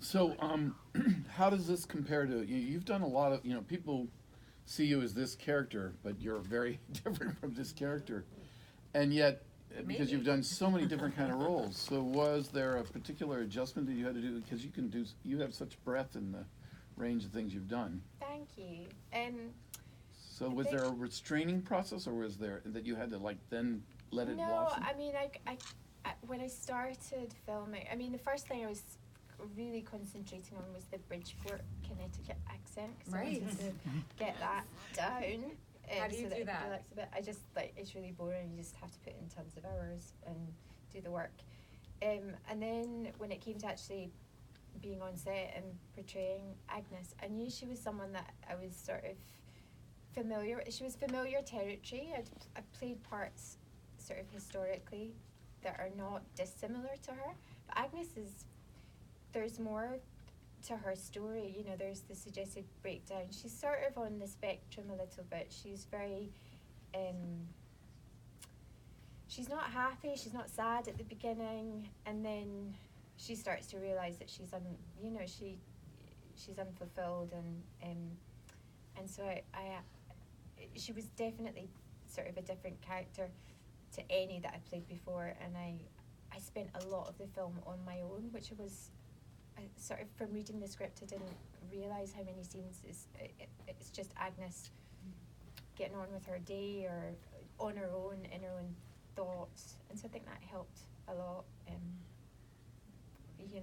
So, how does this compare to you've done a lot of people see you as this character, but you're very different from this character, and yet because Maybe. you've done so many different kind of roles. So, was there a particular adjustment that you had to do because you have such breadth in the range of things you've done? Thank you. So, I was think there a restraining process, or was there that you had to like then let it no, blossom? I mean, when I started filming, I mean, the first thing I was really concentrating on was the Bridgeport, Connecticut accent, because I Right. wanted to get that down. How do you so do it that? relaxed a bit. I just it's really boring. You just have to put in tons of hours and do the work. And then when it came to actually being on set and portraying Agnes, I knew she was someone that I was sort of familiar. She was familiar territory. I played parts sort of historically that are not dissimilar to her. But Agnes there's more to her story. There's the suggested breakdown. She's sort of on the spectrum a little bit. She's very, she's not happy. She's not sad at the beginning, and then she starts to realize that she's she's unfulfilled, and so she was definitely sort of a different character to any that I played before, and I spent a lot of the film on my own, which was sort of from reading the script. I didn't realise how many scenes it's just Agnes getting on with her day or on her own, in her own thoughts, and so I think that helped a lot.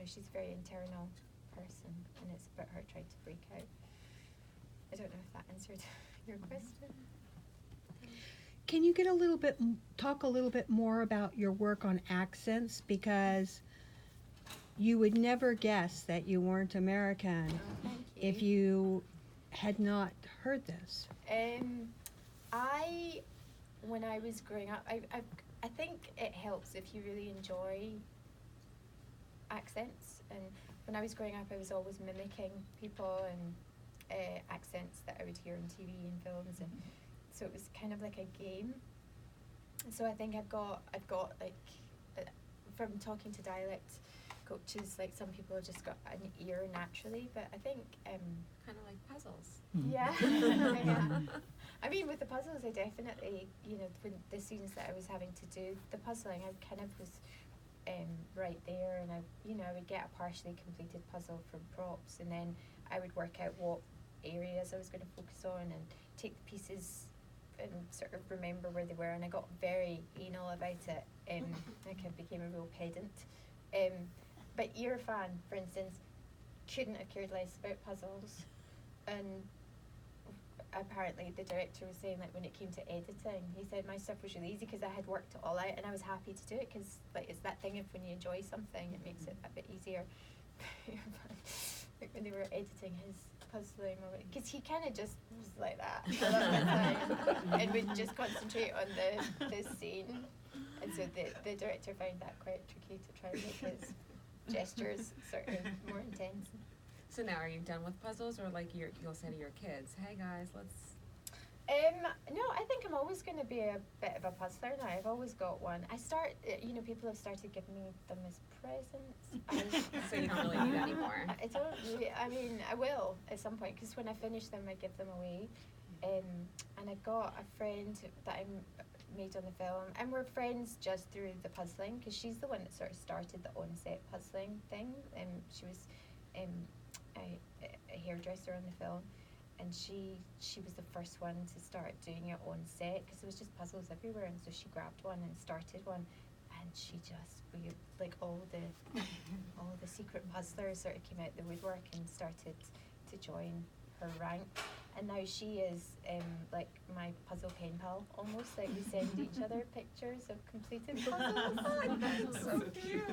She's a very internal person, and it's about her trying to break out. I don't know if that answered your question. Can you talk a little bit more about your work on accents, because you would never guess that you weren't American Thank if you had not heard this. When I was growing up, I think it helps if you really enjoy accents. And when I was growing up, I was always mimicking people and accents that I would hear on TV and films, and so it was kind of like a game. So I think I've got from talking to dialect coaches, like some people have just got an ear naturally, but I think Kind of like puzzles. yeah. Yeah. I mean, with the puzzles, I definitely, when the scenes that I was having to do the puzzling, I kind of was right there, and I would get a partially completed puzzle from props, and then I would work out what areas I was going to focus on and take the pieces and sort of remember where they were, and I got very anal about it. I kind of became a real pedant. But Irfan, for instance, couldn't have cared less about puzzles, and apparently the director was saying, like, when it came to editing, he said my stuff was really easy because I had worked it all out, and I was happy to do it because, like, it's that thing of when you enjoy something, it makes it a bit easier. Like when they were editing his puzzling, because he kind of just was like that a lot of the time, and would just concentrate on the scene, and so the director found that quite tricky to try and make his gestures sort of more intense. So now, are you done with puzzles, or like you'll say to your kids, "Hey guys, let's"? No, I think I'm always going to be a bit of a puzzler now. I've always got one. People have started giving me them as presents. So you don't really do that anymore. I don't really. I mean, I will at some point, because when I finish them, I give them away. And I've got a friend that I made on the film, and we're friends just through the puzzling, because she's the one that sort of started the on-set puzzling thing. She was a hairdresser on the film, and she was the first one to start doing it on set, because there was just puzzles everywhere, and so she grabbed one and started one, and like all the secret puzzlers sort of came out the woodwork and started to join her rank, and now she is like my puzzle pen pal almost. Like, we send each other pictures of completed puzzles. So cute.